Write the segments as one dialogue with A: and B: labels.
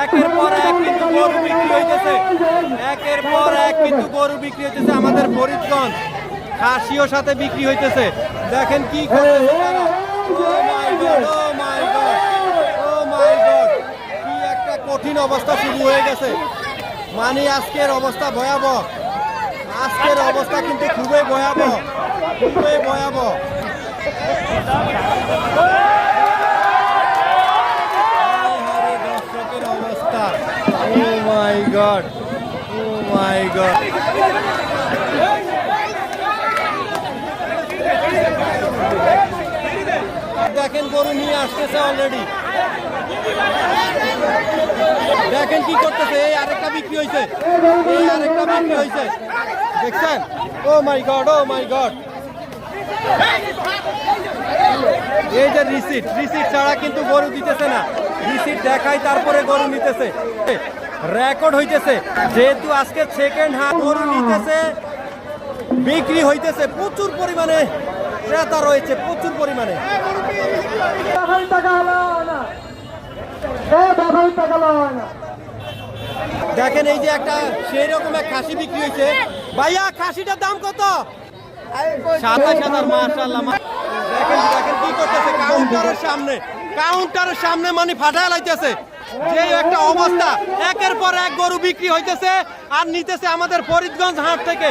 A: একের পর এক কিন্তু গরু বিক্রি হইতেছে, একের পর এক কিন্তু গরু বিক্রি হইতেছে আমাদের ফরিদগঞ্জ। খাসিও সাথে বিক্রি হইতেছে, দেখেন কি করতেছে তারা। ও মাই গড, ও মাই গড, ও মাই গড, কি একটা কঠিন অবস্থা শুরু হয়ে গেছে। মানে আজকের অবস্থা ভয়াবহ, আজকের অবস্থা কিন্তু খুবই ভয়াবহ, খুবই ভয়াবহ। দর্শকের অবস্থা, ও মাই গড, ও মাই গড। দেখেন গরু নিয়ে আসতেছে অলরেডি, দেখেন কি করতেছে। এই আরেকটা বিক্রি হয়েছে, এই আরেকটা বিক্রি হয়েছে, দেখছেন? ও মাই গড, ও মাই গড। এই যে রিসিট, রিসিট ছাড়া কিন্তু গরু দিতেছে না, রিসিট দেখাই তারপরে গরু নিতেছে। রেকর্ড হইতেছে, যেহেতু আজকে সেকেন্ড হাফ গরু নিতেছে, বিক্রি হইতেছে প্রচুর পরিমাণে, ক্রেতা রয়েছে প্রচুর পরিমাণে। দেখেন এই যে একটা সেই রকম এক খাসি বিক্রি হয়েছে। ভাইয়া খাসিটার দাম কত? 27,000। মাশাআল্লাহ। দেখেন দেখেন কি করতেছে কাউন্টারের সামনে, কাউন্টারের সামনে মানে ফাটায় লাইতেছে। যে একটা অবস্থা, একের পর এক গরু বিক্রি হইতেছে আর নিতেছে আমাদের ফরিদগঞ্জ হাট থেকে।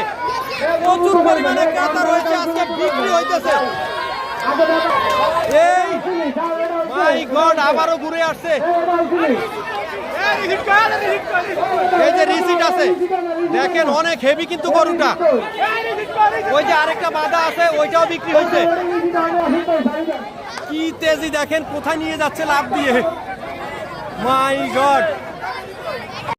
A: প্রচুর পরিমাণে ক্রেতা রয়েছে, আজকে বিক্রি হইতেছে। এই মাই গড, আবারও ঘুরে আসছে। এই যে রিসিট আছে, দেখেন অনেক হেভি কিন্তু গরুটা। ওই যে আরেকটা বাধা আছে, ওইটাও বিক্রি হয়েছে। কি তেজি দেখেন, কোথায় নিয়ে যাচ্ছে লাভ দিয়ে। মাই গড।